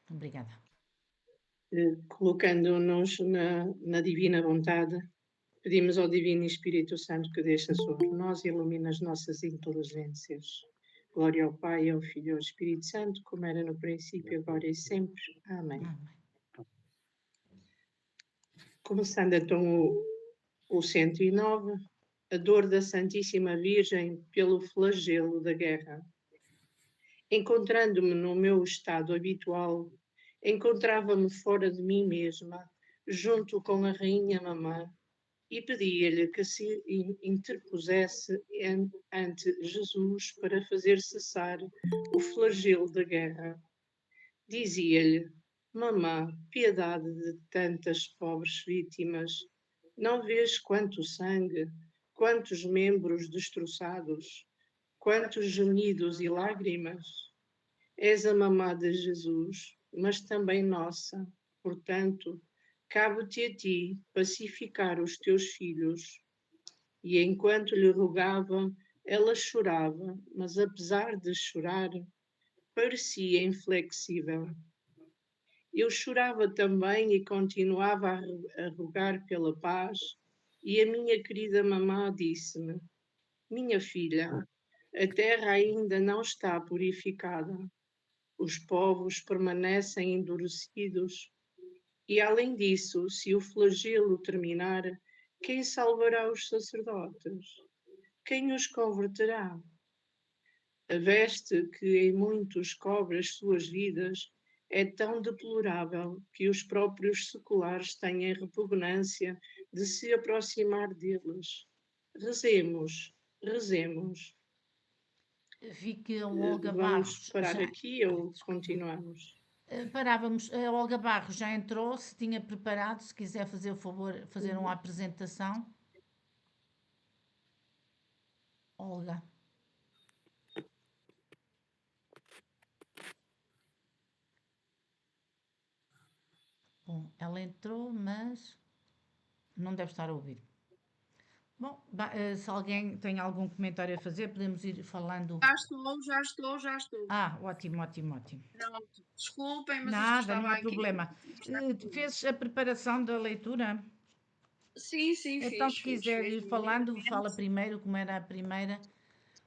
Obrigada. Colocando-nos na divina vontade, pedimos ao Divino Espírito Santo que desça sobre nós e ilumine as nossas inteligências. Glória ao Pai, ao Filho e ao Espírito Santo, como era no princípio, agora e sempre. Amém. Amém. Começando então o 109, a dor da Santíssima Virgem pelo flagelo da guerra. Encontrando-me no meu estado habitual, encontrava-me fora de mim mesma, junto com a Rainha Mamã, e pedia-lhe que se interpusesse ante Jesus para fazer cessar o flagelo da guerra. Dizia-lhe: Mamã, piedade de tantas pobres vítimas, não vês quanto sangue, quantos membros destroçados, quantos gemidos e lágrimas? És a mamã de Jesus, mas também nossa. Portanto, cabe-te a ti pacificar os teus filhos. E enquanto lhe rogava, ela chorava, mas apesar de chorar, parecia inflexível. Eu chorava também e continuava a rogar pela paz, e a minha querida mamã disse-me: Minha filha, a terra ainda não está purificada. Os povos permanecem endurecidos, e além disso, se o flagelo terminar, quem salvará os sacerdotes? Quem os converterá? A veste que em muitos cobre as suas vidas é tão deplorável que os próprios seculares têm repugnância de se aproximar deles. Rezemos, rezemos. Vi que a Olga Vamos Barros parar já. aqui Ai, ou desculpa. continuamos? Parávamos, a Olga Barros já entrou, se tinha preparado, se quiser fazer o favor, fazer uma apresentação. Olga. Bom, ela entrou, mas não deve estar a ouvir. Bom, se alguém tem algum comentário a fazer, podemos ir falando. Já estou. Ótimo, ótimo, ótimo. Pronto. Desculpem, mas isto Nada, não estava há aqui. problema. Fez a preparação da leitura? Sim, Então, fiz, se fiz, quiser fiz. ir falando, fala primeiro, como era a primeira.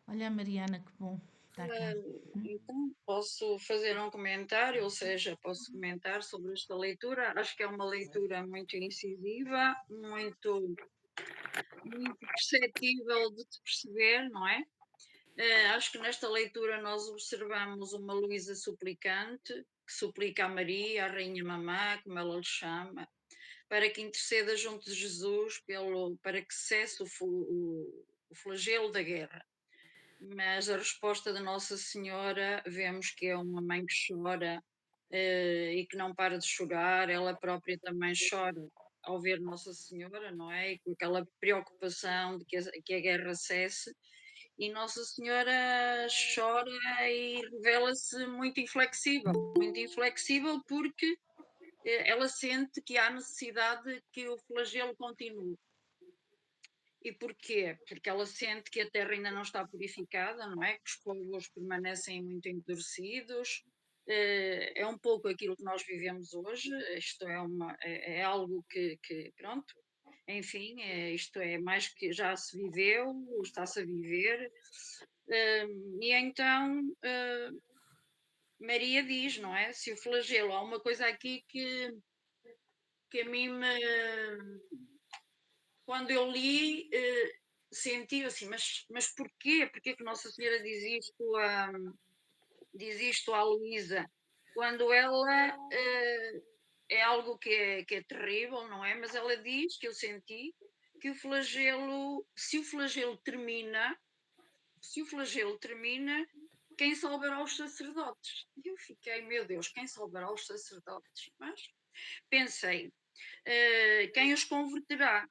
Olha a Mariana, que bom, está cá. Então, posso fazer um comentário, ou seja, posso comentar sobre esta leitura. Acho que é uma leitura muito incisiva, muito perceptível de se perceber, não é? Acho que nesta leitura nós observamos uma Luísa suplicante, que suplica a Maria, a Rainha Mamã, como ela lhe chama, para que interceda junto de Jesus para que cesse o flagelo da guerra. Mas a resposta da Nossa Senhora vemos que é uma mãe que chora e que não para de chorar, ela própria também chora ao ver Nossa Senhora, não é? E com aquela preocupação de que a guerra cesse, e Nossa Senhora chora e revela-se muito inflexível porque ela sente que há necessidade que o flagelo continue. E porquê? Porque ela sente que a terra ainda não está purificada, não é? Que os povos permanecem muito endurecidos. É um pouco aquilo que nós vivemos hoje. Isto é algo que, pronto, enfim, isto é mais que já se viveu, está-se a viver. E então Maria diz, não é? Se o flagelo, há uma coisa aqui que a mim quando eu li, senti assim, mas porquê? Porquê que Nossa Senhora diz isto à Luísa? Quando ela é algo que é terrível, não é? Mas ela diz, que eu senti, que se o flagelo termina, quem salvará os sacerdotes? E eu fiquei, meu Deus, quem salvará os sacerdotes? Mas pensei, quem os converterá?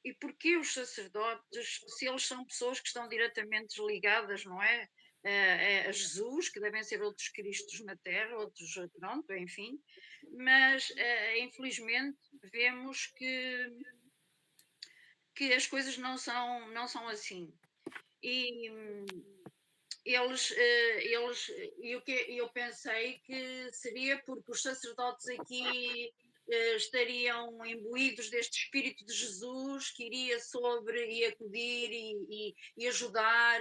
E porquê os sacerdotes, se eles são pessoas que estão diretamente ligadas, não é? A Jesus, que devem ser outros Cristos na Terra, outros, pronto, enfim, mas infelizmente vemos que as coisas não são assim. E e o que eu pensei que seria porque os sacerdotes aqui estariam imbuídos deste Espírito de Jesus que iria sobre e acudir e ajudar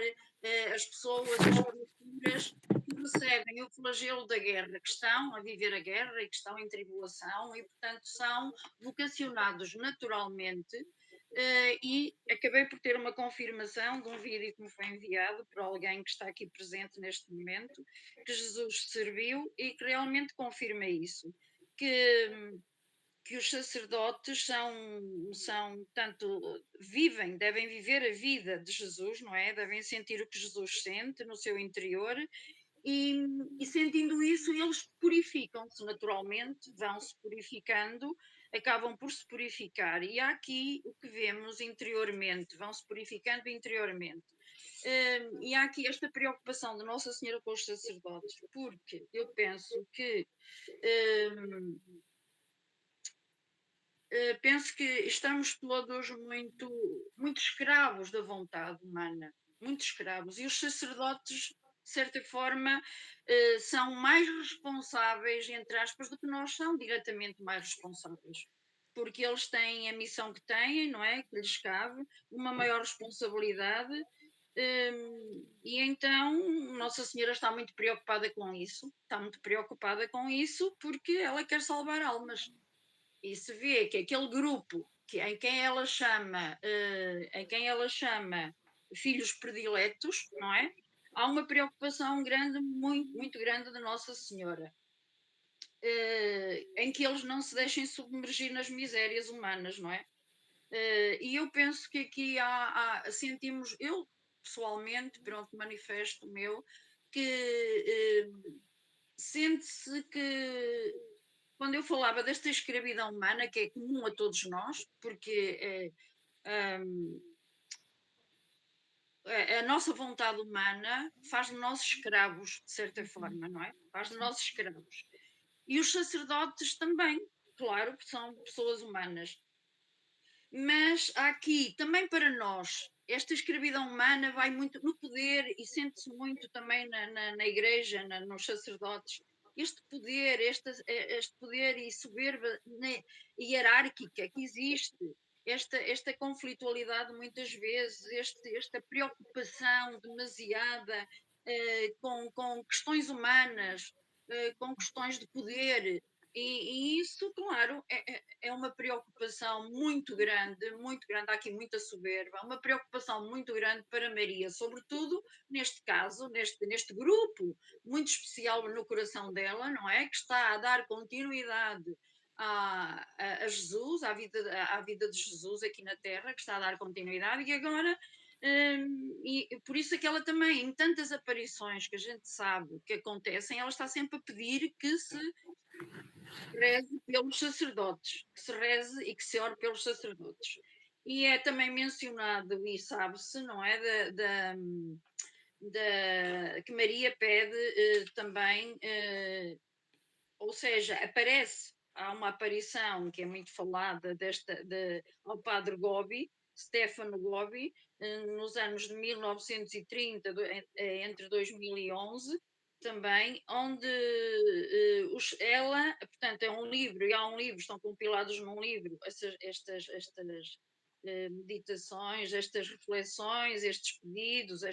as pessoas, as criaturas que recebem o flagelo da guerra, que estão a viver a guerra e que estão em tribulação e, portanto, são vocacionados naturalmente. E acabei por ter uma confirmação de um vídeo que me foi enviado por alguém que está aqui presente neste momento, que Jesus serviu e que realmente confirma isso. Que, que os sacerdotes são tanto vivem, devem viver a vida de Jesus, não é? Devem sentir o que Jesus sente no seu interior e sentindo isso, eles purificam-se naturalmente, vão-se purificando, acabam por se purificar. E há aqui o que vemos interiormente, vão-se purificando interiormente. E há aqui esta preocupação de Nossa Senhora com os sacerdotes, porque eu penso que penso que estamos todos muito escravos da vontade humana, muito escravos, e os sacerdotes, de certa forma, são mais responsáveis, entre aspas, do que nós, são diretamente mais responsáveis, porque eles têm a missão que têm, não é? Que lhes cabe, uma maior responsabilidade, e então Nossa Senhora está muito preocupada com isso, está muito preocupada com isso porque ela quer salvar almas e se vê que aquele grupo em quem ela chama filhos prediletos, não é? Há uma preocupação grande, muito grande da Nossa Senhora, em que eles não se deixem submergir nas misérias humanas, não é? E eu penso que aqui sentimos, eu pessoalmente, pronto, manifesto o meu, que sente-se que quando eu falava desta escravidão humana, que é comum a todos nós, porque hum, a nossa vontade humana faz de nós escravos, de certa forma, não é? Faz de nós escravos. E os sacerdotes também, claro, que são pessoas humanas. Mas há aqui, também para nós, esta escravidão humana vai muito no poder e sente-se muito também na igreja, nos sacerdotes. Este poder e soberba hierárquica que existe, esta conflitualidade muitas vezes, esta preocupação demasiada com questões humanas, com questões de poder, e isso, claro, é uma preocupação muito grande, há aqui muita soberba, uma preocupação muito grande para Maria, sobretudo neste caso, neste grupo muito especial no coração dela, não é? Que está a dar continuidade a Jesus, à vida de Jesus aqui na Terra, que está a dar continuidade, e agora. E por isso é que ela também, em tantas aparições que a gente sabe que acontecem, ela está sempre a pedir que se reze pelos sacerdotes, que se reze e que se ore pelos sacerdotes. E é também mencionado, e sabe-se, não é, que Maria pede também, ou seja, há uma aparição que é muito falada ao padre Gobi, Stefano Gobi, nos anos de 1930, entre 2011, também, onde portanto, é um livro, e há um livro, estão compilados num livro, estas meditações, estas reflexões, estes pedidos,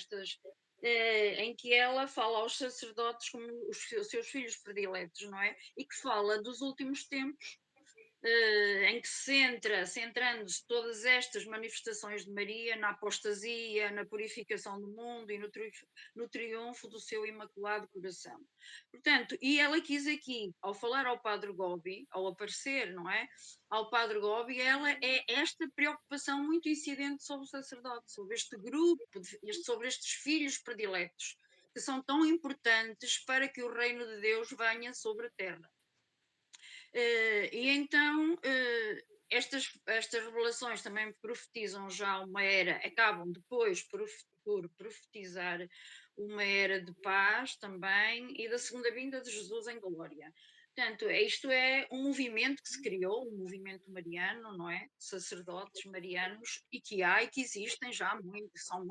em que ela fala aos sacerdotes como os seus filhos prediletos, não é? E que fala dos últimos tempos, em que centrando-se todas estas manifestações de Maria na apostasia, na purificação do mundo e no triunfo do seu imaculado coração. Portanto, e ela quis aqui, ao falar ao Padre Gobi, ao aparecer, não é? Ao Padre Gobi, ela é esta preocupação muito incidente sobre o sacerdote, sobre este grupo, sobre estes filhos prediletos, que são tão importantes para que o reino de Deus venha sobre a terra. E então estas revelações também profetizam já uma era, acabam depois por profetizar uma era de paz também e da segunda vinda de Jesus em glória. Portanto, isto é um movimento que se criou, um movimento mariano, não é? Sacerdotes marianos, e que há e que existem já muitos, são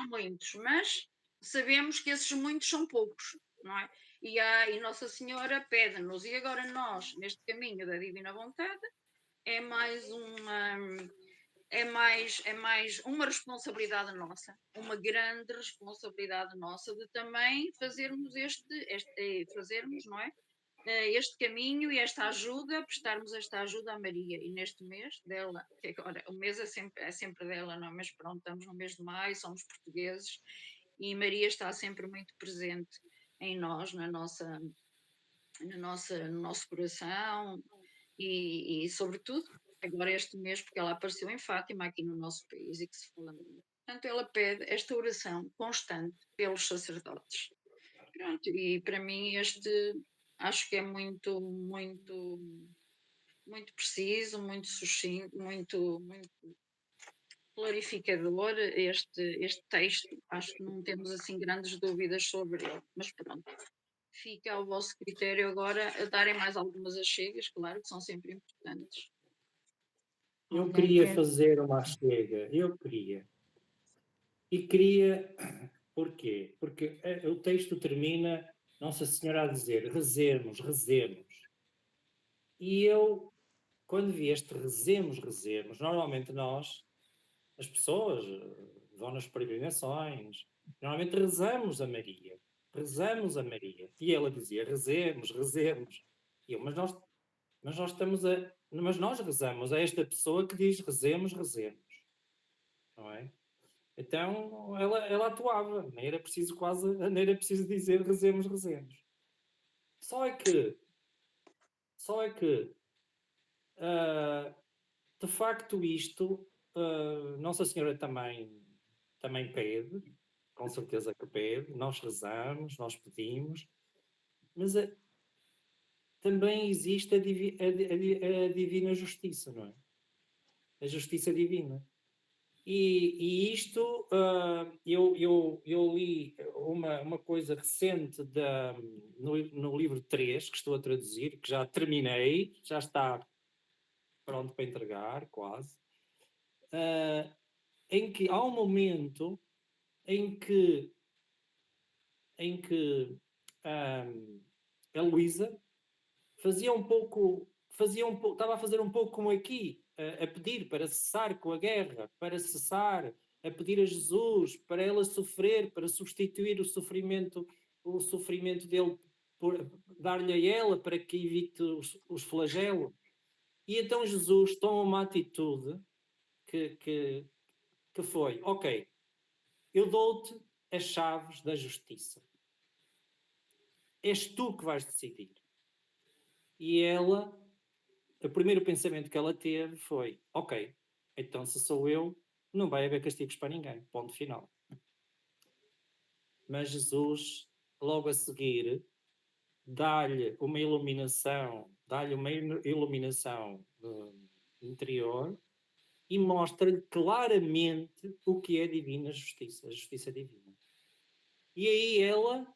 muitos, mas sabemos que esses muitos são poucos, não é? E Nossa Senhora pede-nos, e agora nós, neste caminho da Divina Vontade, é mais uma responsabilidade nossa, uma grande responsabilidade nossa de também fazermos fazermos, não é? Este caminho e esta ajuda, prestarmos esta ajuda à Maria. E neste mês dela, que agora o mês é sempre dela, não é? Mas pronto, estamos no mês de maio, somos portugueses e Maria está sempre muito presente em nós, no nosso coração e sobretudo agora este mês, porque ela apareceu em Fátima, aqui no nosso país, e que se fala muito. Portanto, ela pede esta oração constante pelos sacerdotes. Pronto, e para mim acho que é muito, muito, muito preciso, muito sucinto, muito clarificador este texto. Acho que não temos assim grandes dúvidas sobre ele, mas pronto. Fica ao vosso critério agora a darem mais algumas achegas, claro, que são sempre importantes. Eu Alguém queria quer? fazer uma chega, eu queria. E queria, porquê? Porque o texto termina, Nossa Senhora a dizer, rezemos, rezemos. E eu, quando vi este rezemos, rezemos, normalmente nós, as pessoas, vão nas peregrinações, normalmente rezamos a Maria. Rezamos a Maria. E ela dizia, rezemos, rezemos. E eu, mas nós estamos a. Mas nós rezamos a esta pessoa que diz rezemos, rezemos. Não é? Então ela atuava, nem era preciso nem era preciso dizer rezemos, rezemos. Só é que, uh, de facto, isto, Nossa Senhora também pede, com certeza que pede, nós rezamos, nós pedimos, mas também existe a divina justiça, não é? A justiça divina. E isto, eu li uma coisa recente no livro 3, que estou a traduzir, que já terminei, já está pronto para entregar, quase, em que há um momento em que a Luísa estava a fazer um pouco como aqui, a pedir para cessar com a guerra, para cessar, a pedir a Jesus para ela sofrer, para substituir o sofrimento dele, dar-lhe a ela para que evite os flagelos. E então Jesus toma uma atitude que foi, ok, eu dou-te as chaves da justiça. És tu que vais decidir. E ela, o primeiro pensamento que ela teve foi, ok, então se sou eu, não vai haver castigos para ninguém, ponto final. Mas Jesus, logo a seguir, dá-lhe uma iluminação interior e mostra-lhe claramente o que é a divina justiça, a justiça divina. E aí ela,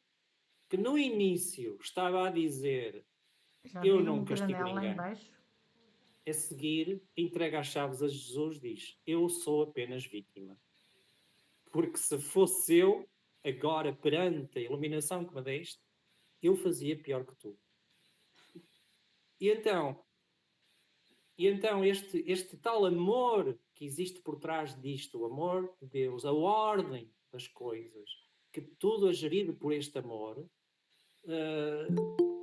que no início estava a dizer Já eu vi não um castigo granel lá em ninguém, baixo. a seguir entrega as chaves a Jesus, diz, eu sou apenas vítima. Porque se fosse eu, agora perante a iluminação que me deste, eu fazia pior que tu. E então este tal amor que existe por trás disto, o amor de Deus, a ordem das coisas, que tudo é gerido por este amor,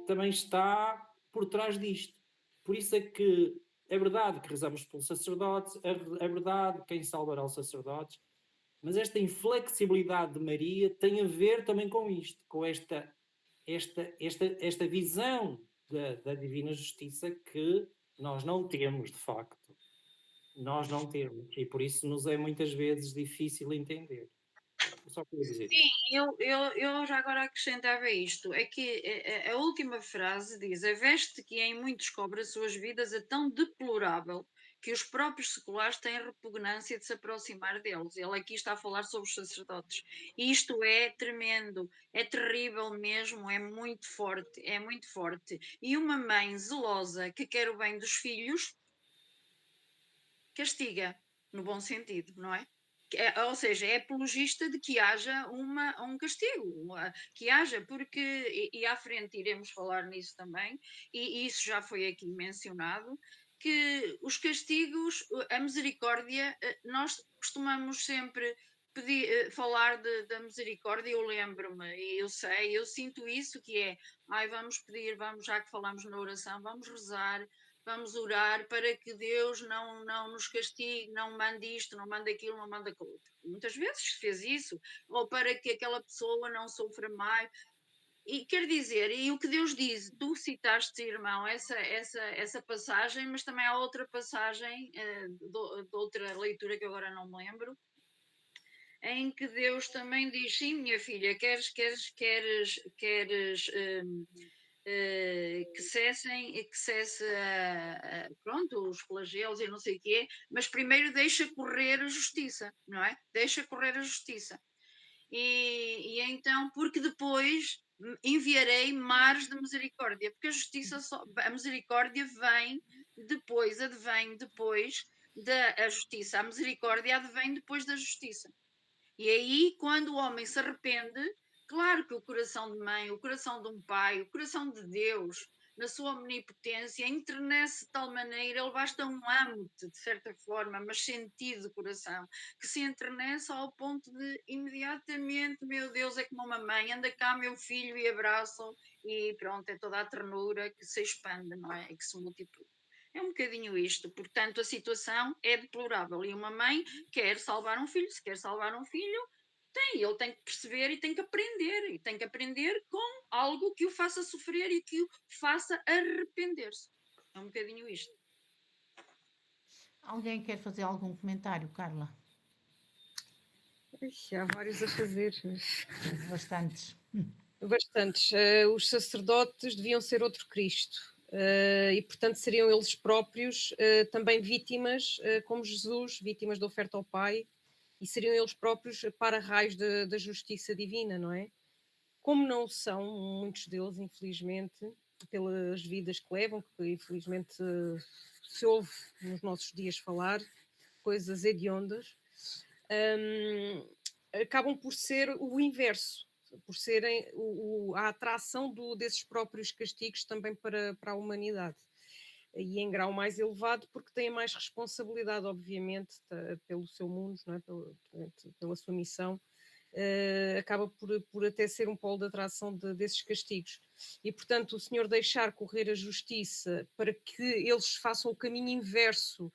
também está por trás disto. Por isso é que é verdade que rezamos pelos sacerdotes, é verdade quem salvará os sacerdotes, mas esta inflexibilidade de Maria tem a ver também com isto, com esta visão da divina justiça que nós não temos, de facto. Nós não temos. E por isso nos é muitas vezes difícil entender. Eu só queria dizer Sim, isto. eu já agora acrescentava isto, é que a última frase diz, a veste que em muitos cobra suas vidas é tão deplorável que os próprios seculares têm repugnância de se aproximar deles. Ele aqui está a falar sobre os sacerdotes. E isto é tremendo, é terrível mesmo, é muito forte, é muito forte. E uma mãe zelosa que quer o bem dos filhos, castiga, no bom sentido, não é? ou seja, é apologista de que haja um castigo, que haja, porque, e à frente iremos falar nisso também, e isso já foi aqui mencionado, que os castigos, a misericórdia, nós costumamos sempre falar da misericórdia, eu lembro-me, e eu sei, eu sinto isso, que é, ai, vamos pedir, já que falamos na oração, vamos rezar, vamos orar para que Deus não nos castigue, não mande isto, não mande aquilo, não mande aquilo. Muitas vezes fez isso, ou para que aquela pessoa não sofra mais. E quer dizer, e o que Deus diz, tu citaste, irmão, essa passagem, mas também há outra passagem de outra leitura que agora não me lembro, em que Deus também diz, sim, minha filha, queres que cesse pronto, os flagelos e não sei o quê, mas primeiro deixa correr a justiça, não é? Deixa correr a justiça. E então, porque depois enviarei mares de misericórdia, porque a misericórdia advém depois da justiça, a misericórdia advém depois da justiça. E aí, quando o homem se arrepende, claro que o coração de mãe, o coração de um pai, o coração de Deus, na sua omnipotência, enternece de tal maneira, ele basta um âmbito, de certa forma, mas sentido de coração, que se enternece ao ponto de imediatamente, meu Deus, é como uma mãe, anda cá, meu filho, e abraça-o, e pronto, é toda a ternura que se expande, não é? E que se multiplica. É um bocadinho isto, portanto, a situação é deplorável. E uma mãe quer salvar um filho, se quer salvar um filho, ele tem que perceber e tem que aprender com algo que o faça sofrer e que o faça arrepender-se. É um bocadinho isto. Alguém quer fazer algum comentário, Carla? Há vários a fazer. Bastantes. Bastantes. Os sacerdotes deviam ser outro Cristo. E, portanto, seriam eles próprios também vítimas, como Jesus, vítimas da oferta ao Pai, e seriam eles próprios para-raios da justiça divina, não é? Como não são, muitos deles, infelizmente, pelas vidas que levam, que infelizmente se ouve nos nossos dias falar, coisas hediondas, acabam por ser o inverso, por serem a atração desses próprios castigos também para a humanidade. E em grau mais elevado, porque têm mais responsabilidade, obviamente, pelo seu mundo, não é? pela sua missão, acaba por até ser um polo de atração desses castigos. E, portanto, o Senhor deixar correr a justiça para que eles façam o caminho inverso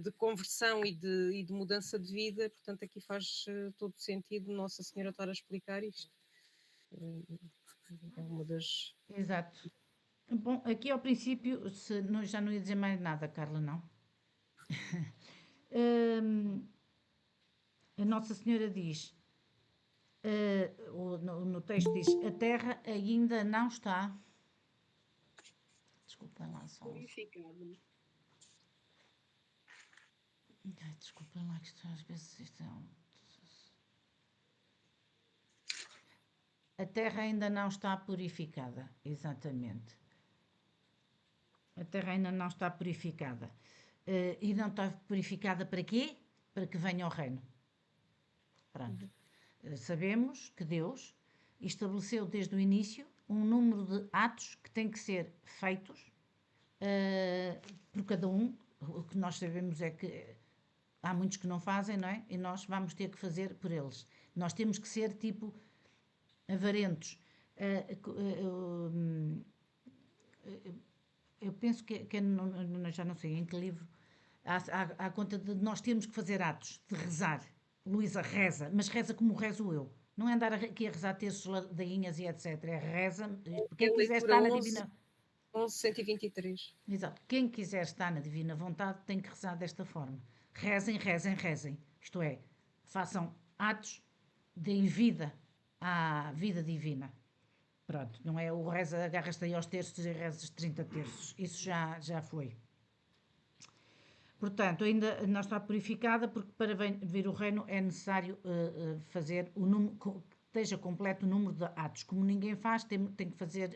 de conversão e de mudança de vida, portanto, aqui faz todo sentido Nossa Senhora estar a explicar isto. É uma das... Exato. Bom, aqui ao princípio, já não ia dizer mais nada, Carla, não. A Nossa Senhora diz, no texto diz, a terra ainda não está... Desculpem lá só... Purificado. Desculpem lá que às vezes isto é A terra ainda não está purificada, exatamente. A terra ainda não está purificada. E não está purificada para quê? Para que venha o reino. Pronto. Sabemos que Deus estabeleceu desde o início um número de atos que têm que ser feitos por cada um. O que nós sabemos é que há muitos que não fazem, não é? E nós vamos ter que fazer por eles. Nós temos que ser tipo avarentos. Eu penso que já não sei em que livro, há conta de nós temos que fazer atos, de rezar. Luísa reza, mas reza como rezo eu. Não é andar aqui a rezar terços, ladainhas e etc. É reza. Quem quiser estar na divina... 11.123. Exato. Quem quiser estar na divina vontade tem que rezar desta forma. Rezem, rezem, rezem. Isto é, façam atos, deem vida à vida divina. Pronto, não é o reza, agarras-te aí aos terços e rezas 30 terços. Isso já foi. Portanto, ainda não está purificada, porque para vir o reino é necessário fazer o número, que esteja completo o número de atos. Como ninguém faz, tem que fazer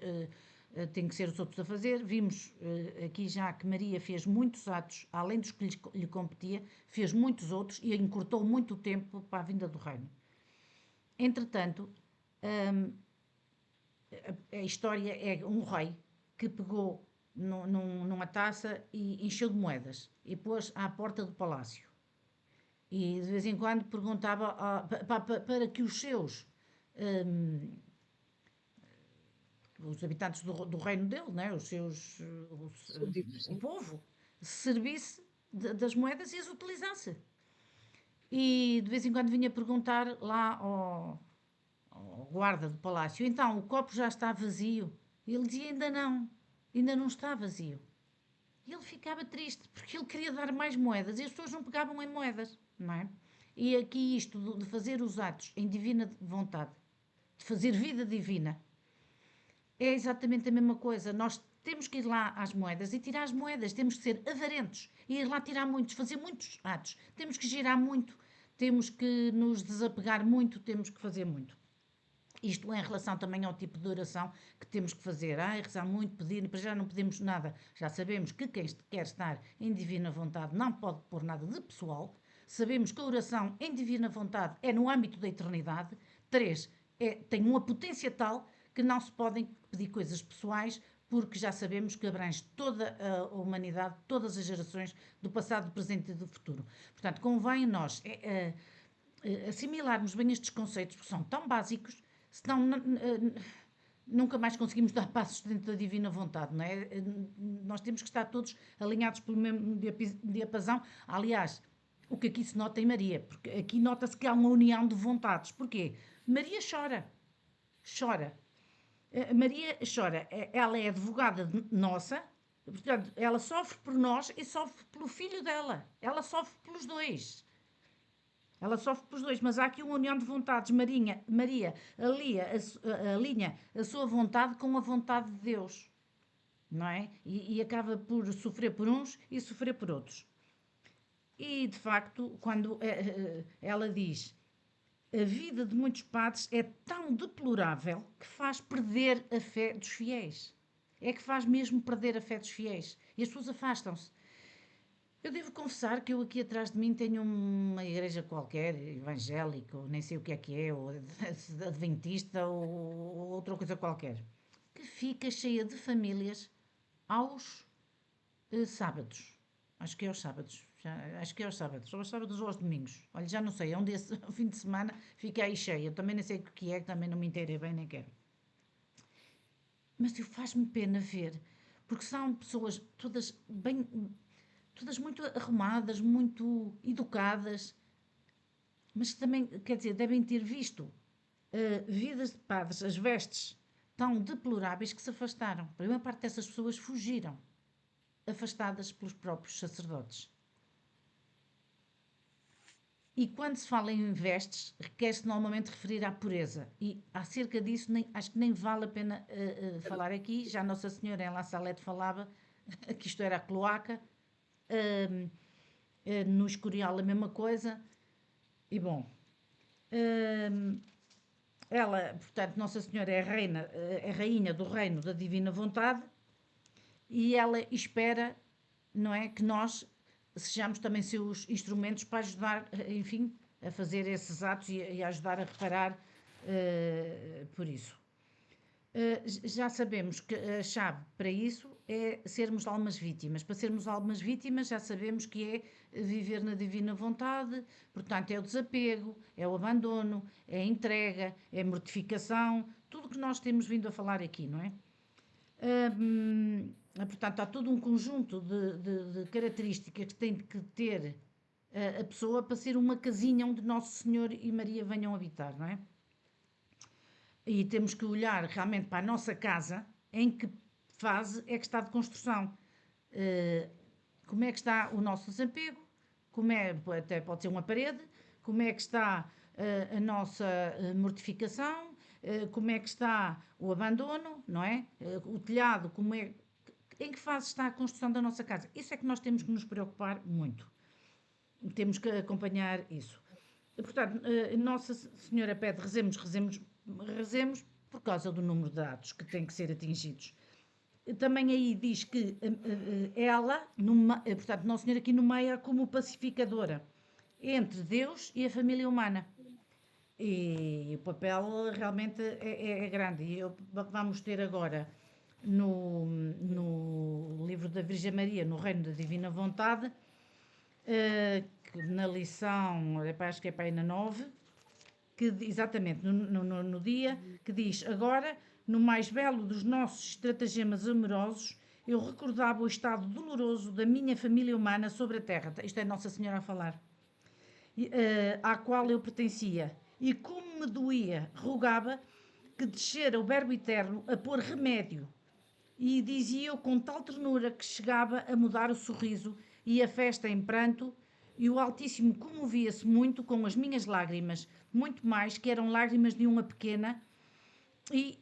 tem que ser os outros a fazer. Vimos aqui já que Maria fez muitos atos, além dos que lhe competia, fez muitos outros e encurtou muito o tempo para a vinda do reino. Entretanto, a história é um rei que pegou numa taça e encheu de moedas e pôs à porta do palácio. E de vez em quando perguntava para que os seus os habitantes do reino dele, né? O povo, servisse das moedas e as utilizasse. E de vez em quando vinha perguntar lá ao guarda do palácio, então o copo já está vazio? E ele dizia, ainda não está vazio. E ele ficava triste, porque ele queria dar mais moedas e as pessoas não pegavam em moedas, não é? E aqui isto de fazer os atos em divina vontade, de fazer vida divina, é exatamente a mesma coisa. Nós temos que ir lá às moedas e tirar as moedas, temos que ser avarentos e ir lá tirar muitos, fazer muitos atos. Temos que girar muito, temos que nos desapegar muito, temos que fazer muito. Isto em relação também ao tipo de oração que temos que fazer. Rezar muito, pedir, para já não pedimos nada. Já sabemos que quem quer estar em divina vontade não pode pôr nada de pessoal. Sabemos que a oração em divina vontade é no âmbito da eternidade. 3, tem uma potência tal que não se podem pedir coisas pessoais, porque já sabemos que abrange toda a humanidade, todas as gerações, do passado, do presente e do futuro. Portanto, convém nós assimilarmos bem estes conceitos, porque são tão básicos, senão nunca mais conseguimos dar passos dentro da divina vontade, não é? Nós temos que estar todos alinhados pelo mesmo diapasão. Aliás, o que aqui se nota em Maria, porque aqui nota-se que há uma união de vontades. Porquê? Maria chora. Maria chora, ela é advogada nossa, portanto, ela sofre por nós e sofre pelo filho dela. Ela sofre pelos dois. Mas há aqui uma união de vontades. Maria alinha a sua vontade com a vontade de Deus, não é? E acaba por sofrer por uns e sofrer por outros. E, de facto, quando ela diz a vida de muitos padres é tão deplorável que faz perder a fé dos fiéis. É que faz mesmo perder a fé dos fiéis. E as pessoas afastam-se. Eu devo confessar que eu aqui atrás de mim tenho uma igreja qualquer, evangélica, ou nem sei o que é, ou adventista, ou outra coisa qualquer, que fica cheia de famílias aos sábados. Acho que é aos sábados. Ou aos sábados ou aos domingos. Olha, já não sei, é um desse fim de semana fica aí cheia. Eu também nem sei o que é, também não me inteirei bem, nem quero. Mas faz-me pena ver, porque são pessoas todas muito arrumadas, muito educadas, mas também, quer dizer, devem ter visto vidas de padres, as vestes tão deploráveis que se afastaram. A maior parte dessas pessoas fugiram, afastadas pelos próprios sacerdotes. E quando se fala em vestes, quer-se normalmente referir à pureza. E acerca disso, acho que nem vale a pena falar aqui. Já Nossa Senhora em La Salette falava que isto era a cloaca. No Escorial a mesma coisa. E bom, ela, portanto, Nossa Senhora é rainha do reino da divina vontade e ela espera, não é, que nós sejamos também seus instrumentos para ajudar, enfim, a fazer esses atos e a ajudar a reparar por isso. Já sabemos que a chave para isso é sermos almas vítimas. Para sermos almas vítimas, já sabemos que é viver na divina vontade, portanto, é o desapego, é o abandono, é a entrega, é a mortificação, tudo o que nós temos vindo a falar aqui, não é? Portanto, há todo um conjunto de características que tem que ter a pessoa para ser uma casinha onde Nosso Senhor e Maria venham habitar, não é? E temos que olhar realmente para a nossa casa, em que fase é que está de construção. Como é que está o nosso desapego, até pode ser uma parede, como é que está a nossa mortificação, como é que está o abandono, não é? O telhado, em que fase está a construção da nossa casa. Isso é que nós temos que nos preocupar muito. Temos que acompanhar isso. Portanto, Nossa Senhora pede, rezemos por causa do número de atos que têm que ser atingidos. também aí diz que ela, portanto, Nosso Senhor aqui nomeia como pacificadora entre Deus e a família humana. E o papel realmente é grande. E vamos ter agora no livro da Virgem Maria, no Reino da Divina Vontade, na lição, acho que é para aí na 9, que exatamente no dia que diz: agora, no mais belo dos nossos estratagemas amorosos, eu recordava o estado doloroso da minha família humana sobre a terra. Isto é Nossa Senhora a falar. À qual eu pertencia. E como me doía, rogava que descera o Verbo Eterno a pôr remédio. E dizia eu com tal ternura que chegava a mudar o sorriso e a festa em pranto, e o Altíssimo comovia-se muito com as minhas lágrimas, muito mais que eram lágrimas de uma pequena, e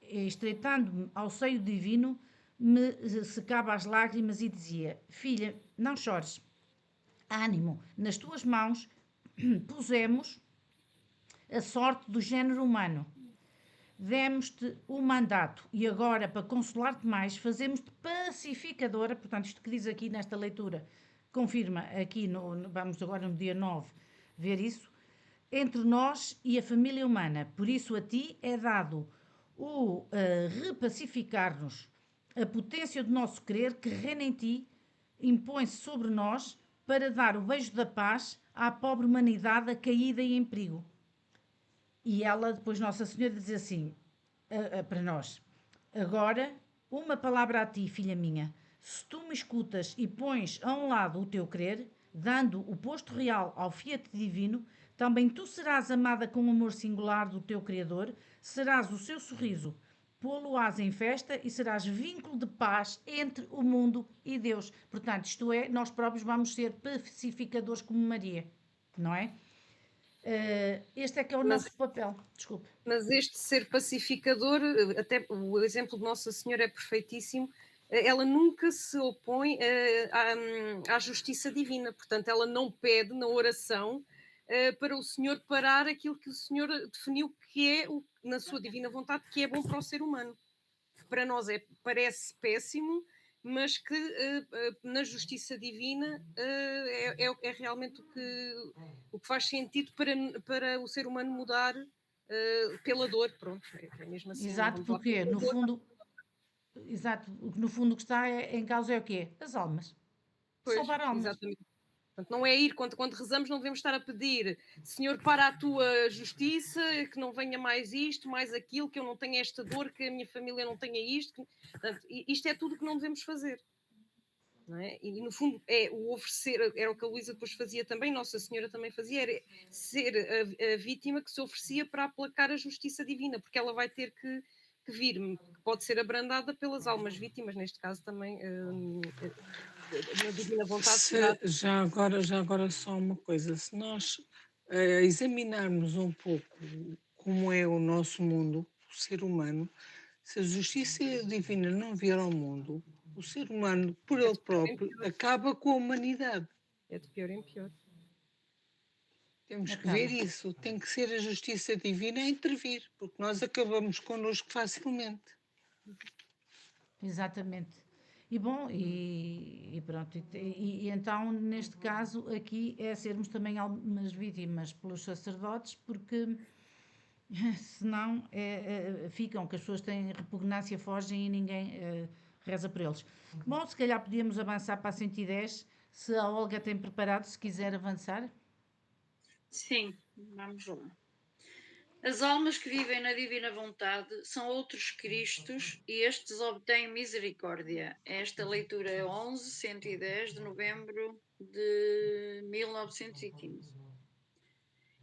estreitando-me ao seio divino, me secava as lágrimas e dizia: filha, não chores, ânimo, nas tuas mãos pusemos a sorte do género humano. Demos-te o mandato e agora, para consolar-te mais, fazemos-te pacificadora. Portanto, isto que diz aqui nesta leitura, confirma aqui, vamos agora no dia 9 ver isso, entre nós e a família humana. Por isso a ti é dado o repacificar-nos. A potência do nosso querer que reina em ti impõe-se sobre nós para dar o beijo da paz à pobre humanidade caída e em perigo. E ela, depois Nossa Senhora, diz assim para nós: agora, uma palavra a ti, filha minha. Se tu me escutas e pões a um lado o teu querer, dando o posto real ao fiat divino, também tu serás amada com o amor singular do teu Criador, serás o seu sorriso, pô-lo-ás em festa e serás vínculo de paz entre o mundo e Deus. Portanto, isto é, nós próprios vamos ser pacificadores como Maria, não é? Este é que é o Mas nosso papel. Desculpe. Mas este ser pacificador, até o exemplo de Nossa Senhora é perfeitíssimo, ela nunca se opõe à justiça divina, portanto, ela não pede na oração para o Senhor parar aquilo que o Senhor definiu que é, na sua divina vontade, que é bom para o ser humano. Que para nós parece péssimo, mas que na justiça divina é realmente o que faz sentido para o ser humano mudar pela dor, pronto, é mesmo assim, não Exato, vamos lá porque pela no dor. fundo, exato, no fundo o que está em causa é o quê? As almas. Pois, Salvar almas. exatamente. Portanto, não é ir, quando rezamos, não devemos estar a pedir, Senhor, para a tua justiça, que não venha mais isto, mais aquilo, que eu não tenha esta dor, que a minha família não tenha isto. Portanto, isto é tudo o que não devemos fazer. Não é? E no fundo é o oferecer, era o que a Luísa depois fazia também, Nossa Senhora também fazia, era ser a vítima que se oferecia para aplacar a justiça divina, porque ela vai ter que vir, que pode ser abrandada pelas almas vítimas, neste caso também na divina vontade será. Já agora só uma coisa, se nós examinarmos um pouco como é o nosso mundo, o ser humano, se a justiça divina não vier ao mundo, o ser humano, por É ele de pior em próprio, pior. acaba com a humanidade. É de pior em pior. Temos que Acaba. ver isso. Tem que ser a justiça divina a intervir, porque nós acabamos connosco facilmente. Exatamente. E bom, e pronto. E então, neste caso, aqui é sermos também algumas vítimas pelos sacerdotes, porque senão ficam, que as pessoas têm repugnância, fogem e ninguém reza por eles. Bom, se calhar podíamos avançar para a 110, se a Olga tem preparado, se quiser avançar. Sim, vamos lá. As almas que vivem na divina vontade são outros Cristos e estes obtêm misericórdia. Esta leitura é 11.110 de novembro de 1915.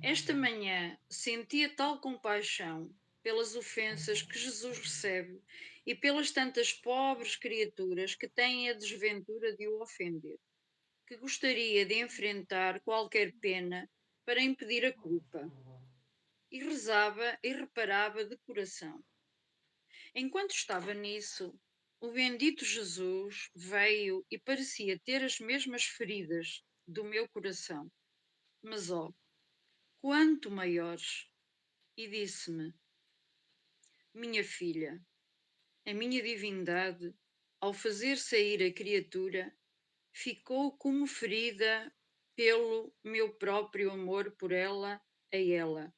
Esta manhã sentia tal compaixão pelas ofensas que Jesus recebe e pelas tantas pobres criaturas que têm a desventura de o ofender, que gostaria de enfrentar qualquer pena para impedir a culpa. E rezava e reparava de coração. Enquanto estava nisso, o bendito Jesus veio e parecia ter as mesmas feridas do meu coração, mas ó, quanto maiores, e disse-me: minha filha, a minha divindade, ao fazer sair a criatura, ficou como ferida pelo meu próprio amor por ela, a ela.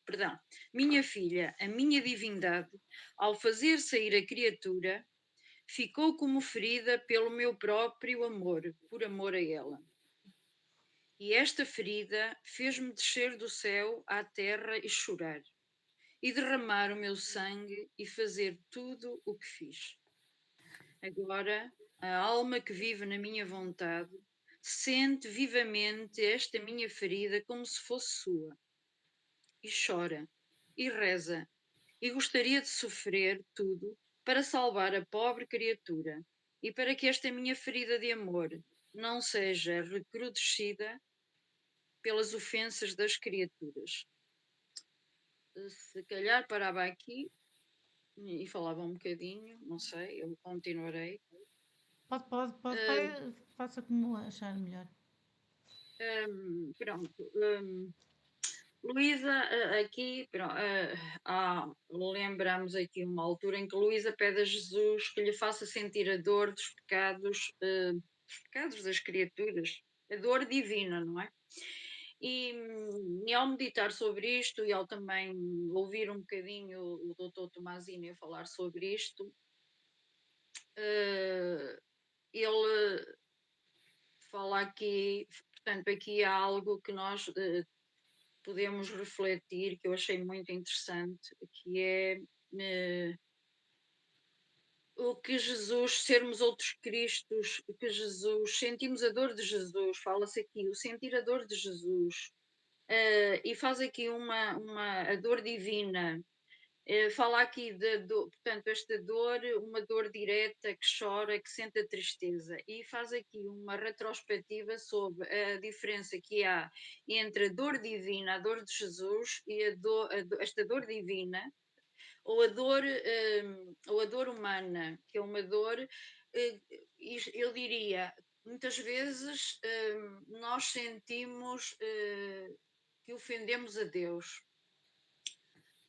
Perdão. Minha filha, a minha divindade, ao fazer sair a criatura, ficou como ferida pelo meu próprio amor, por amor a ela. E esta ferida fez-me descer do céu à terra e chorar, e derramar o meu sangue e fazer tudo o que fiz. Agora, a alma que vive na minha vontade sente vivamente esta minha ferida como se fosse sua, e chora, e reza, e gostaria de sofrer tudo para salvar a pobre criatura, e para que esta minha ferida de amor não seja recrudescida pelas ofensas das criaturas. Se calhar parava aqui e falava um bocadinho, não sei, eu continuarei. Pode, Ah, faça como achar melhor. Pronto. Luísa, aqui, lembramos aqui uma altura em que Luísa pede a Jesus que lhe faça sentir a dor dos pecados das criaturas, a dor divina, não é? E ao meditar sobre isto e ao também ouvir um bocadinho o doutor Tomazini a falar sobre isto, eh, ele fala aqui, portanto, aqui há algo que nós podemos refletir, que eu achei muito interessante, que é o que Jesus, sermos outros Cristos, o que Jesus, sentimos a dor de Jesus, fala-se aqui, o sentir a dor de Jesus, e faz aqui a dor divina. Fala aqui portanto, esta dor, uma dor direta que chora, que sente a tristeza, e faz aqui uma retrospectiva sobre a diferença que há entre a dor divina, a dor de Jesus, e esta dor divina, ou a dor humana, que é uma dor, eu diria, muitas vezes nós sentimos que ofendemos a Deus.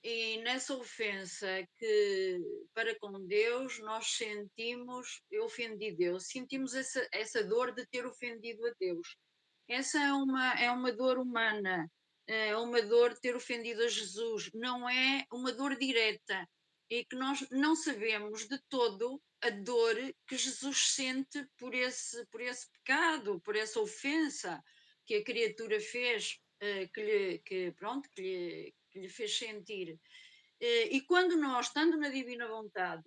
E nessa ofensa que para com Deus nós sentimos, eu ofendi Deus, sentimos essa dor de ter ofendido a Deus. Essa é uma dor humana, é uma dor de ter ofendido a Jesus, não é uma dor direta, e que nós não sabemos de todo a dor que Jesus sente por esse pecado, por essa ofensa que a criatura fez, que lhe fez sentir. E quando nós, estando na divina vontade,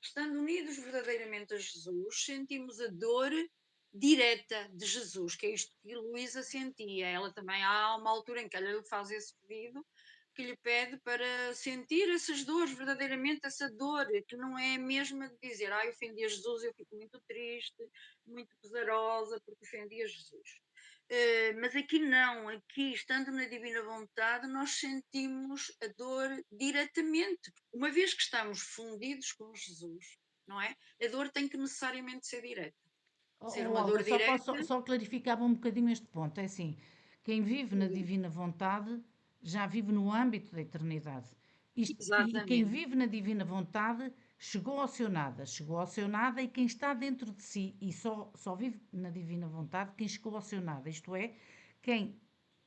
estando unidos verdadeiramente a Jesus, sentimos a dor direta de Jesus, que é isto que Luísa sentia. Ela também há uma altura em que ela lhe faz esse pedido, que lhe pede para sentir essas dores, verdadeiramente essa dor, que não é a mesma de dizer, eu ofendi a Jesus, eu fico muito triste, muito pesarosa porque ofendi a Jesus. Mas aqui não, aqui estando na divina vontade, nós sentimos a dor diretamente, uma vez que estamos fundidos com Jesus, não é? A dor tem que necessariamente ser direta. Ser uma Olga, dor direta, só clarificava um bocadinho este ponto. É assim, quem vive na sim, divina vontade já vive no âmbito da eternidade. E quem exatamente, vive na divina vontade chegou ao seu nada, e quem está dentro de si e só vive na divina vontade, quem chegou ao seu nada, isto é, quem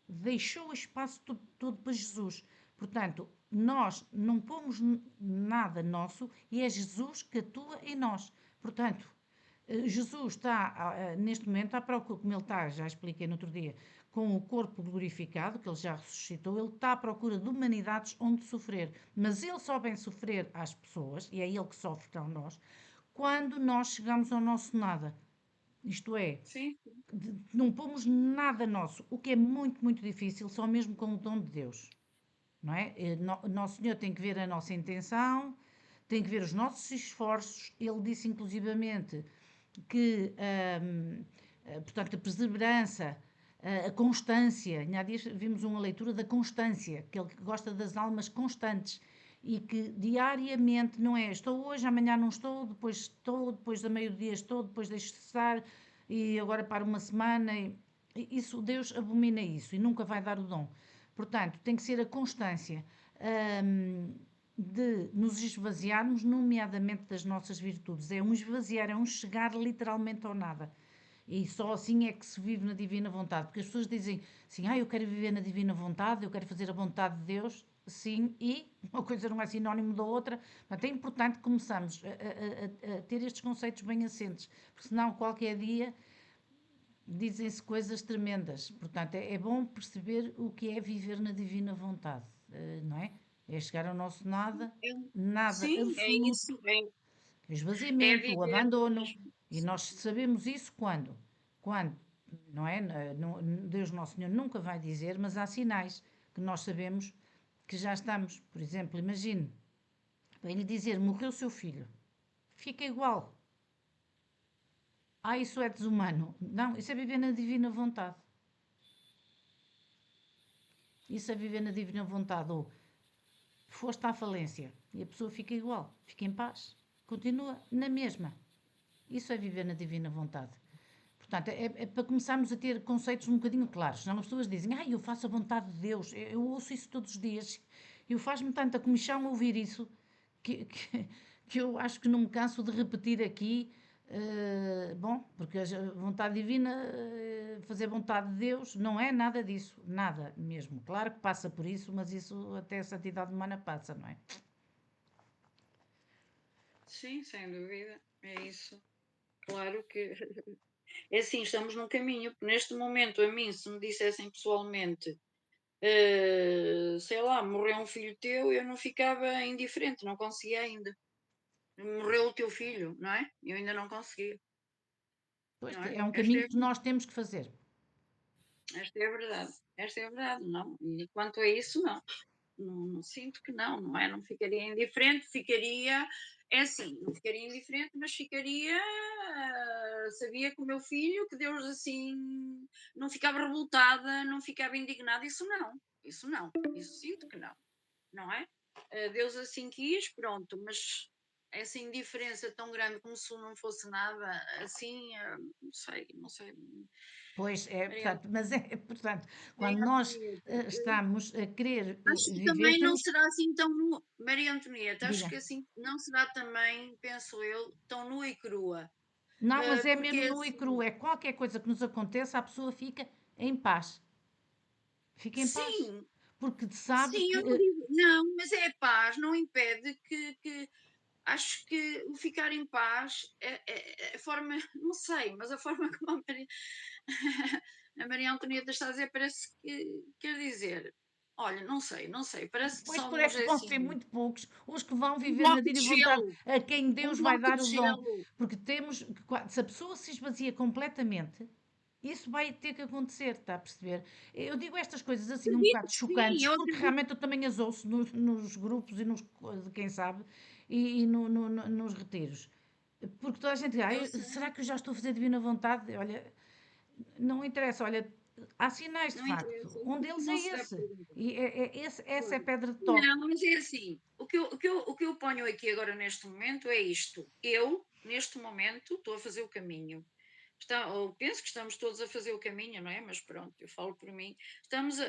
deixou o espaço todo para Jesus. Portanto, nós não pomos nada nosso e é Jesus que atua em nós. Portanto, Jesus está neste momento à procura, como ele está, já expliquei no outro dia, com o corpo glorificado, que ele já ressuscitou, ele está à procura de humanidades onde sofrer. Mas ele só vem sofrer às pessoas, e é ele que sofre, não nós, quando nós chegamos ao nosso nada. Isto é, sim, não pomos nada nosso, o que é muito, muito difícil, só mesmo com o dom de Deus. Não é? Nosso Senhor tem que ver a nossa intenção, tem que ver os nossos esforços. Ele disse inclusivamente que, portanto, a perseverança, a constância. Há dias vimos uma leitura da constância, que ele gosta das almas constantes e que diariamente, não é, estou hoje, amanhã não estou, depois da meio-dia estou, depois deixo de estar e agora paro uma semana. Isso, Deus abomina isso e nunca vai dar o dom. Portanto, tem que ser a constância. Hum, de nos esvaziarmos, nomeadamente das nossas virtudes. É um esvaziar, é um chegar literalmente ao nada. E só assim é que se vive na divina vontade. Porque as pessoas dizem assim, eu quero viver na divina vontade, eu quero fazer a vontade de Deus. Sim, e uma coisa não é sinónimo da outra. Portanto, é importante que começamos a ter estes conceitos bem assentes, porque senão qualquer dia dizem-se coisas tremendas. Portanto, é bom perceber o que é viver na divina vontade, não é? É chegar ao nosso nada, É- nada sim, é absoluto, isso, o é esvaziamento, o viver abandono. mesmo. E nós sabemos isso quando? Quando, não é? Deus Nosso Senhor nunca vai dizer, mas há sinais que nós sabemos que já estamos. Por exemplo, imagine, para ele dizer, morreu seu filho, fica igual. Isso é desumano. Não, isso é viver na divina vontade. Isso é viver na divina vontade. Ou foste à falência e a pessoa fica igual, fica em paz, continua na mesma. Isso é viver na divina vontade. Portanto, é para começarmos a ter conceitos um bocadinho claros. Senão as pessoas dizem, eu faço a vontade de Deus, eu ouço isso todos os dias. Eu faz-me tanta comichão ouvir isso que, que, que eu acho que não me canso de repetir aqui. Bom, porque a vontade divina, fazer vontade de Deus, não é nada disso, nada mesmo. Claro que passa por isso, mas isso até a santidade humana passa, não é? Sim, sem dúvida, é isso. Claro que é assim, estamos num caminho, porque neste momento a mim, se me dissessem pessoalmente, sei lá, morreu um filho teu, eu não ficava indiferente, não conseguia ainda. Morreu o teu filho, não é? Eu ainda não conseguia, Pois, não é? é um Esta caminho é, que nós temos que fazer. esta é a verdade, esta é a verdade, não. E quanto a isso, não. Não sinto que não é? Não ficaria indiferente, ficaria, é assim, não ficaria indiferente, mas ficaria, sabia que o meu filho, que Deus assim, não ficava revoltada, não ficava indignada, isso não, isso sinto que não é? Deus assim quis, pronto, mas essa indiferença tão grande como se não fosse nada, assim, não sei, Pois é, Maria portanto, mas é, portanto, quando Maria nós Antonieta, estamos a querer acho que viver, também não temos. será assim tão Maria Antonieta, acho Diga. que assim não será também, penso eu, tão nua e crua. Não, mas é Porque mesmo é nu e cru. assim, É qualquer coisa que nos aconteça, a pessoa fica em paz. Fica em paz. sim, Porque sabe sim, que. eu não digo, não, mas é paz, não impede que acho que o ficar em paz é a forma, não sei, mas a forma como a Maria Antonieta está a dizer parece que quer dizer, olha, não sei, parece que Pois parece somos que vão ser assim, muito poucos os que vão um viver na bloco de divina vontade, gelo, a quem um Deus vai bloco dar de o dom. gelo. Porque temos. Se a pessoa se esvazia completamente, isso vai ter que acontecer, está a perceber? Eu digo estas coisas assim um Acredito bocado que sim, chocantes, eu porque acredito. realmente eu também as ouço nos grupos e nos, de quem sabe, e nos retiros. Porque toda a gente diz, Eu sei, será que eu já estou a fazer divina vontade? Olha, não interessa, olha, há sinais de não facto. interessa. Um deles é Não será esse. pergunta. E essa é a Olha, pedra de toque. não, mas é assim. O que eu ponho aqui agora neste momento é isto. Eu, neste momento, estou a fazer o caminho. Eu penso que estamos todos a fazer o caminho, não é? Mas pronto, eu falo por mim.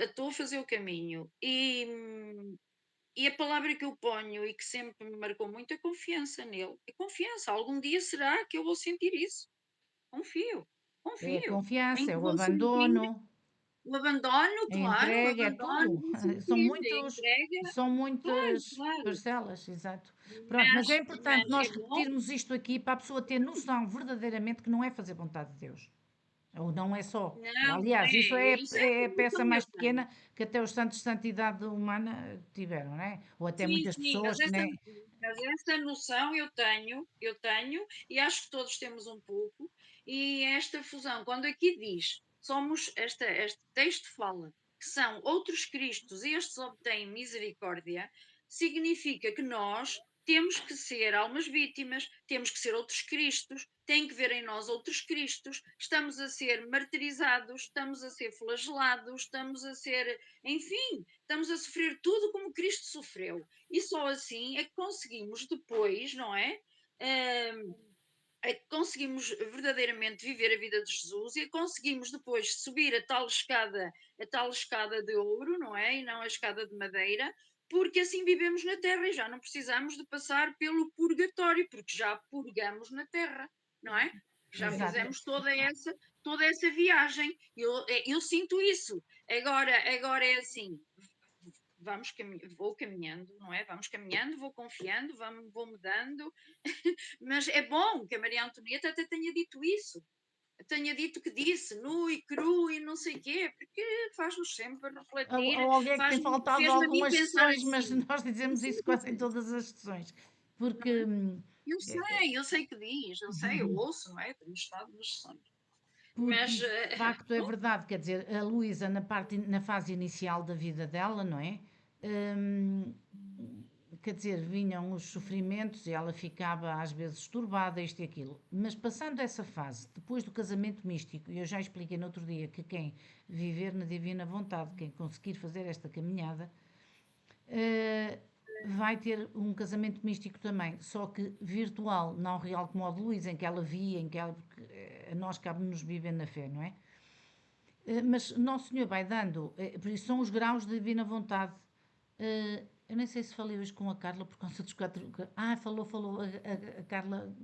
Estou a fazer o caminho. E a palavra que eu ponho e que sempre me marcou muito é confiança nele. É confiança. Algum dia será que eu vou sentir isso? Confio, É a confio. confiança, Em é que o vou sentir abandono, o abandono, a claro, o entrega, é abandono tudo. vou São sentir, a muitos, entrega, são claro, muitas claro. parcelas, exato. Pronto, mas é Mas importante nós é bom, repetirmos isto aqui para a pessoa ter noção verdadeiramente que não é fazer vontade de Deus. Ou não é só. não Aliás, isso é, isso é é a a peça noção mais eu tenho. pequena que até os santos de santidade humana tiveram, não é? Ou até Sim, muitas sim, pessoas que nem. mas essa noção eu tenho, e acho que todos temos um pouco, e esta fusão, quando aqui diz, este texto fala que são outros Cristos, e estes obtêm misericórdia, significa que nós temos que ser almas vítimas, temos que ser outros Cristos, tem que ver em nós outros Cristos, estamos a ser martirizados, estamos a ser flagelados, estamos a ser, enfim, estamos a sofrer tudo como Cristo sofreu. E só assim é que conseguimos depois, não é? Hum, É que conseguimos verdadeiramente viver a vida de Jesus e conseguimos depois subir a tal escada de ouro, não é? E não a escada de madeira, porque assim vivemos na Terra e já não precisamos de passar pelo purgatório, porque já purgamos na Terra, não é? Já Exato. fizemos toda essa viagem. Eu sinto isso. Agora é assim, vou caminhando, não é? Vamos caminhando, vou confiando, vou mudando, mas é bom que a Maria Antonieta até tenha dito isso. Tenha dito que disse, nu e cru e não sei o quê, porque faz-nos sempre refletir, Ou alguém que tem faltado fez-me a mim algumas pensar sessões, mas assim. nós dizemos isso quase em todas as sessões. Porque Eu sei que diz, eu sei, eu ouço, não é? Tenho estado nas sessões. Porque Mas, de facto é verdade, quer dizer, a Luísa na fase inicial da vida dela, não é? Hum, quer dizer, vinham os sofrimentos e ela ficava às vezes turbada, isto e aquilo. Mas passando essa fase, depois do casamento místico, e eu já expliquei no outro dia que quem viver na divina vontade, quem conseguir fazer esta caminhada, vai ter um casamento místico também, só que virtual, não real como o de Luísa, em que ela via, em que ela, porque a nós cabe-nos viver na fé, não é? Mas Nosso Senhor vai dando, por isso são os graus de divina vontade. Eu nem sei se falei hoje com a Carla por causa dos quatro. Falou, a Carla.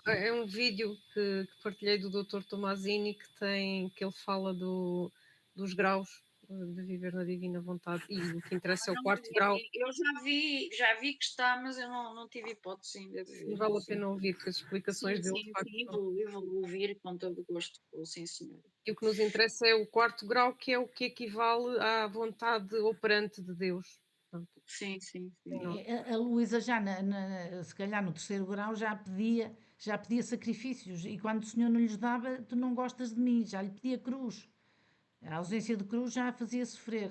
É um vídeo que partilhei do Dr. Tomazini que ele fala dos graus de viver na divina vontade e o que interessa é o quarto grau. Eu já vi que está, mas eu não tive hipótese ainda de ver. E vale a pena ouvir, porque as explicações dele de facto eu vou ouvir com todo o gosto, sim senhor. E o que nos interessa é o quarto grau, que é o que equivale à vontade operante de Deus. Portanto, Sim. A Luísa já, se calhar no terceiro grau, já pedia sacrifícios. E quando o Senhor não lhes dava, tu não gostas de mim, já lhe pedia cruz. A ausência de cruz já a fazia sofrer.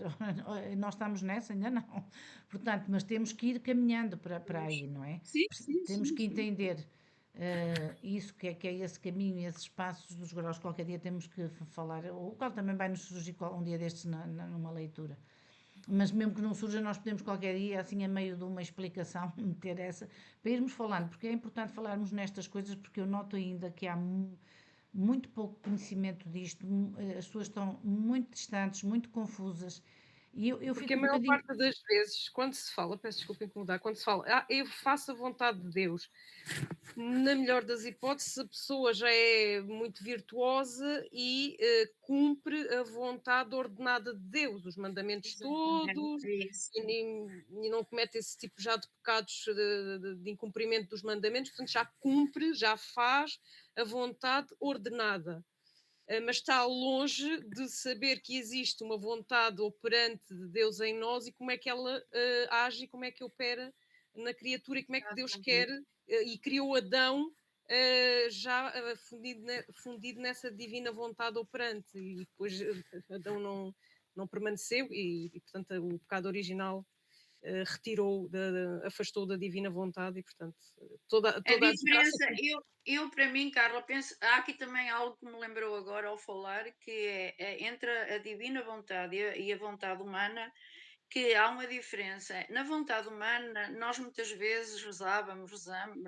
Nós estamos nessa, ainda não. Portanto, mas temos que ir caminhando para aí, não é? Sim. Temos que entender isso, que é esse caminho, esses passos dos graus. Qualquer dia temos que falar, o qual também vai nos surgir um dia destes numa leitura. Mas mesmo que não surja, nós podemos qualquer dia, assim, a meio de uma explicação, meter essa, para irmos falando, porque é importante falarmos nestas coisas, porque eu noto ainda que há muito pouco conhecimento disto, as pessoas estão muito distantes, muito confusas, e eu porque fico a um maior bocadinho. parte das vezes, quando se fala, peço desculpa incomodar, quando se fala, eu faço a vontade de Deus, na melhor das hipóteses, a pessoa já é muito virtuosa e cumpre a vontade ordenada de Deus, os mandamentos todos, É isso. e não comete esse tipo já de pecados de incumprimento dos mandamentos, portanto já cumpre, já faz a vontade ordenada. Mas está longe de saber que existe uma vontade operante de Deus em nós e como é que ela age e como é que opera na criatura e como é que Deus quer e criou Adão já fundido nessa divina vontade operante e depois Adão não permaneceu e portanto o pecado original retirou, afastou da divina vontade e portanto toda A a desgraça. diferença, eu para mim, Carla, penso, há aqui também algo que me lembrou agora ao falar, que é entre a divina vontade e a vontade humana, que há uma diferença. Na vontade humana, nós muitas vezes rezamos,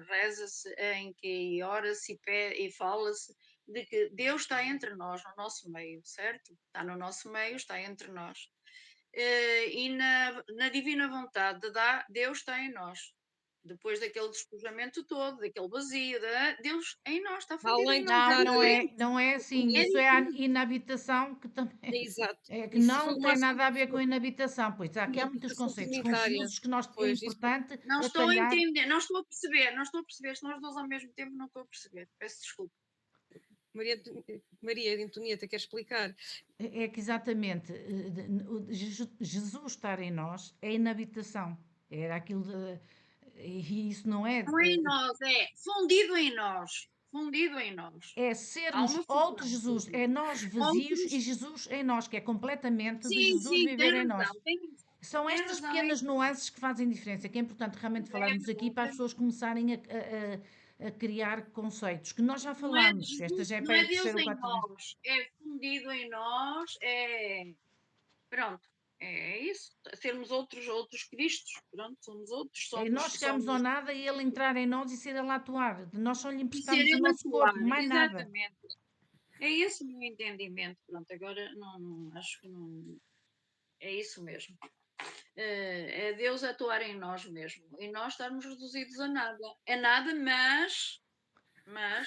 reza-se em que ora-se e fala-se de que Deus está entre nós, no nosso meio, certo? Está no nosso meio, está entre nós. E na divina vontade de Deus está em nós. Depois daquele despojamento todo, daquele vazio, Deus em nós, está fundido Além em de nós, é estar diferente. Não é assim, É isso é a diferente. inabitação que também exato, é que isso foi não uma tem nada a ver com a inabitação, pois aqui há muitos habitação conceitos trinitária. confusos que nós é Pois, isso importante Não estou a atalhar. entender, não estou a perceber, se nós dois ao mesmo tempo não estou a perceber. Peço desculpa. Maria Antonieta quer explicar. É que exatamente Jesus estar em nós é inabitação, era aquilo e isso não é, Não é em nós, é fundido em nós. Fundido em nós. é Há sermos uma outro fusão. Jesus, é nós vazios e Outros. Jesus em nós, que é completamente de Jesus Sim, viver em nós. tem razão. São Tem estas razão, é pequenas isso. nuances que fazem diferença, que é importante realmente falarmos aqui para as pessoas comerçarem a criar conceitos, que nós já Não é, falámos, esta já é não para é a Deus terceira ou em quarta vez. nós, é fundido em nós, pronto, é isso. Sermos outros Cristos, pronto, somos outros, É nós chegarmos ao nada e ele entrar em nós e ser ele a atuar. Nós só lhe e ser emprestamos o Ele nosso atuar, corpo, mais nada. exatamente. É esse o meu entendimento, pronto, agora não acho que não, é isso mesmo. É Deus atuar em nós mesmo e nós estarmos reduzidos a nada. É nada, mas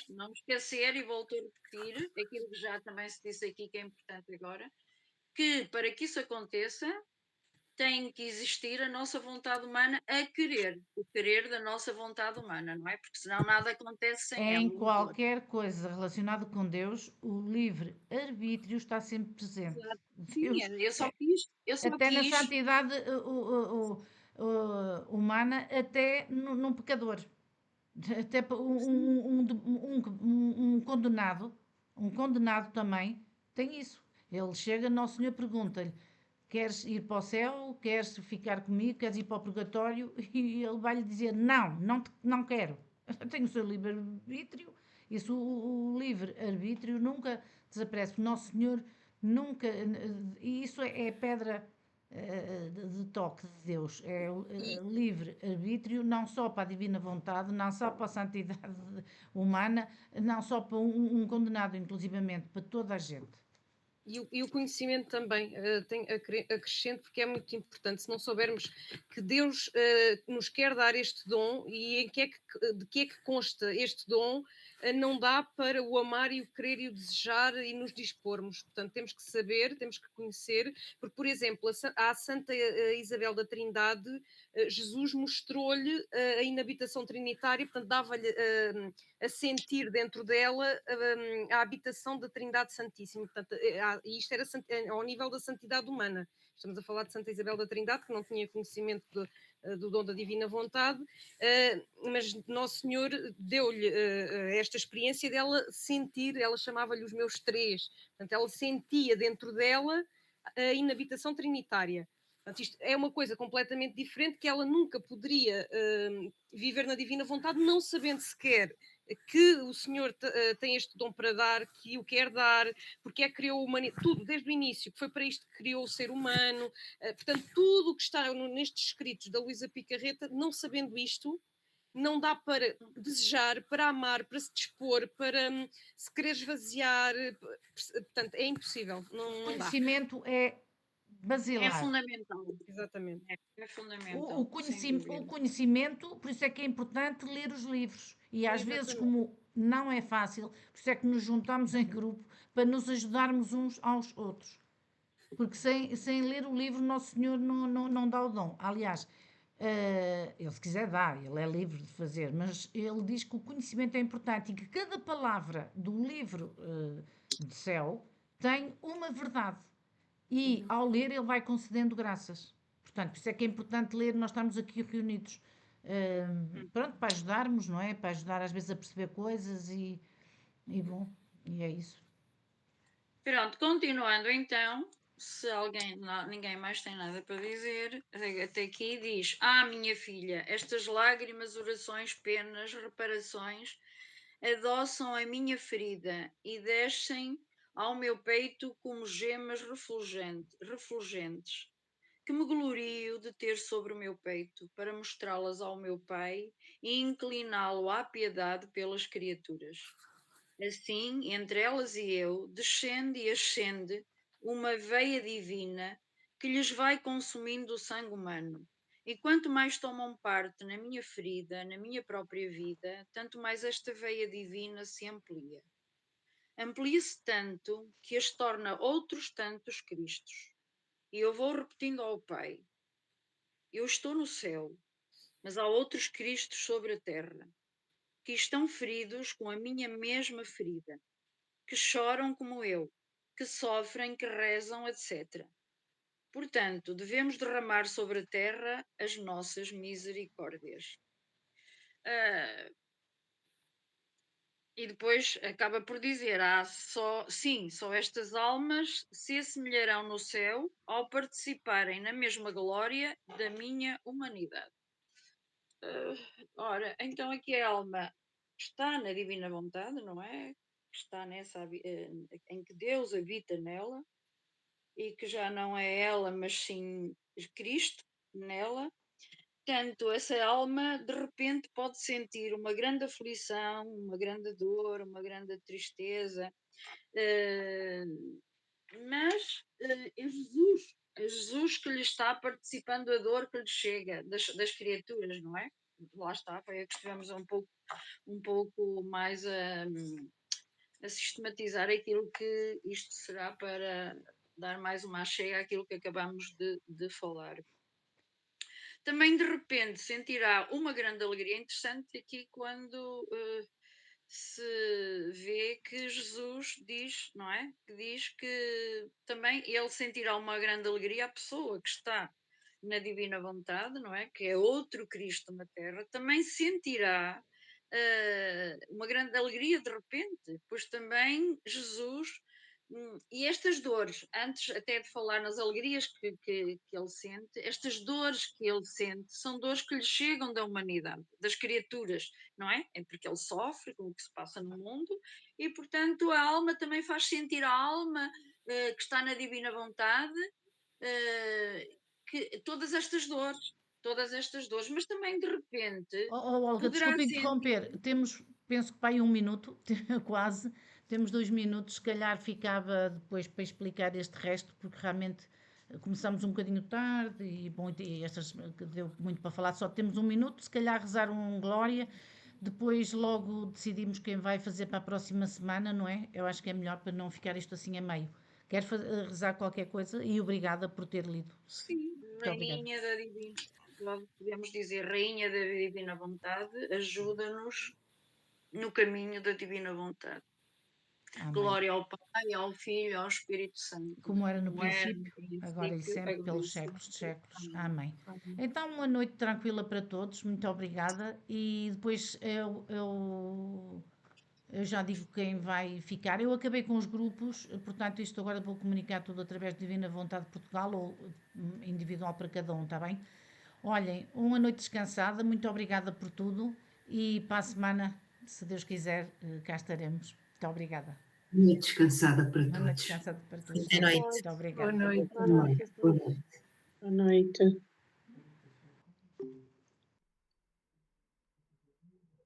não esquecer, e volto a repetir aquilo que já também se disse aqui, que é importante agora, que para que isso aconteça, tem que existir a nossa vontade humana a querer, o querer da nossa vontade humana, não é? Porque senão nada acontece sem ela, Em o motor. qualquer coisa relacionada com Deus, o livre-arbítrio está sempre presente. Exato. Sim, Deus, eu só até na quis, santidade humana, até num pecador. Até um condenado também tem isso. Ele chega, Nosso Senhor pergunta-lhe: queres ir para o céu? Queres ficar comigo? Queres ir para o purgatório? E ele vai-lhe dizer: não, não quero. Eu tenho o seu livre-arbítrio. Isso, o livre-arbítrio nunca desaparece. O Nosso Senhor nunca. E isso é pedra de toque de Deus. É o E, livre-arbítrio, não só para a divina vontade, não só para a santidade humana, não só para um condenado, inclusivamente, para toda a gente. e o conhecimento também acrescento, porque é muito importante. Se não soubermos que Deus nos quer dar este dom e de que é que consta este dom, não dá para o amar e o querer e o desejar e nos dispormos. Portanto, temos que saber, temos que conhecer, porque, por exemplo, à Santa Isabel da Trindade, Jesus mostrou-lhe a inabitação trinitária, portanto, dava-lhe a sentir dentro dela a habitação da Trindade Santíssima. Portanto, e isto era ao nível da santidade humana. Estamos a falar de Santa Isabel da Trindade, que não tinha conhecimento do dom da divina vontade, mas Nosso Senhor deu-lhe esta experiência dela sentir, ela chamava-lhe os meus três, portanto, ela sentia dentro dela a inabitação trinitária. Portanto, isto é uma coisa completamente diferente que ela nunca poderia viver na divina vontade, não sabendo sequer que o Senhor tem este dom para dar, que o quer dar, porque é que criou a humanidade, tudo desde o início, que foi para isto que criou o ser humano, portanto, tudo o que está nestes escritos da Luísa Picarreta, não sabendo isto, não dá para desejar, para amar, para se dispor, para se querer esvaziar, portanto, é impossível, O não dá. conhecimento é é basilar. fundamental. Exatamente. É O, fundamental, sem o dúvida. conhecimento, por isso é que é importante ler os livros. E às vezes, Exatamente. como não é fácil, por isso é que nos juntamos em grupo para nos ajudarmos uns aos outros. Porque sem ler o livro, Nosso Senhor não dá o dom. Aliás, ele se quiser dá, ele é livre de fazer, mas ele diz que o conhecimento é importante e que cada palavra do livro de céu tem uma verdade. E ao ler, ele vai concedendo graças. Portanto, por isso é que é importante ler, nós estamos aqui reunidos, pronto, para ajudarmos, não é? Para ajudar às vezes a perceber coisas e bom, e é isso. Pronto, continuando então, se ninguém mais tem nada para dizer, até aqui diz: minha filha, estas lágrimas, orações, penas, reparações adoçam a minha ferida e descem ao meu peito como gemas refulgentes, que me glorio de ter sobre o meu peito, para mostrá-las ao meu Pai e incliná-lo à piedade pelas criaturas. Assim, entre elas e eu, descende e ascende uma veia divina que lhes vai consumindo o sangue humano. E quanto mais tomam parte na minha ferida, na minha própria vida, tanto mais esta veia divina se amplia. Amplia-se tanto que as torna outros tantos Cristos. E eu vou repetindo ao Pai: eu estou no céu, mas há outros Cristos sobre a terra, que estão feridos com a minha mesma ferida, que choram como eu, que sofrem, que rezam, etc. Portanto, devemos derramar sobre a terra as nossas misericórdias. E depois acaba por dizer: só estas almas se assemelharão no céu ao participarem na mesma glória da minha humanidade. Ora, então aqui a alma está na divina vontade, não é? Está em que Deus habita nela e que já não é ela, mas sim Cristo nela. Portanto, essa alma de repente pode sentir uma grande aflição, uma grande dor, uma grande tristeza, mas é Jesus É Jesus que lhe está participando a dor que lhe chega das criaturas, não é? Lá está, foi a que estivemos um pouco mais a sistematizar aquilo que isto será para dar mais uma chega àquilo que acabamos de falar. Também de repente sentirá uma grande alegria. Interessante aqui quando se vê que Jesus diz, não é? Que diz que também ele sentirá uma grande alegria, a pessoa que está na divina vontade, não é? Que é outro Cristo na Terra, também sentirá uma grande alegria de repente, pois também Jesus. E estas dores, antes até de falar nas alegrias que ele sente, estas dores que ele sente são dores que lhe chegam da humanidade, das criaturas, não é? É porque ele sofre com o que se passa no mundo e, portanto, a alma também faz sentir a alma que está na divina vontade, que todas estas dores, mas também de repente Olga, poderá desculpa sentir. interromper. Temos, penso que vai 1 minuto, quase. Temos 2 minutos. Se calhar ficava depois para explicar este resto, porque realmente começamos um bocadinho tarde e, bom, e estas deu muito para falar. Só temos 1 minuto. Se calhar rezar um Glória. Depois logo decidimos quem vai fazer para a próxima semana, não é? Eu acho que é melhor para não ficar isto assim a meio. Quer rezar qualquer coisa? E obrigada por ter lido. Sim, Muito obrigada. Rainha da Divina, logo podemos dizer Rainha da Divina Vontade, ajuda-nos no caminho da Divina Vontade. Amém. Glória ao Pai, ao Filho e ao Espírito Santo. Como era no Como era no princípio, agora e sempre, agora pelos e séculos de sempre. séculos. Amém. Amém. Então, uma noite tranquila para todos, muito obrigada. E depois eu já digo quem vai ficar. Eu acabei com os grupos, portanto, isto agora vou comunicar tudo através de Divina Vontade de Portugal ou individual para cada um, está bem? Olhem, uma noite descansada, muito obrigada por tudo e para a semana, se Deus quiser, cá estaremos. Muito obrigada. Noite descansada para Uma noite todos. descansada para todos. Boa noite. Muito obrigada. Boa noite. Boa noite. Boa noite.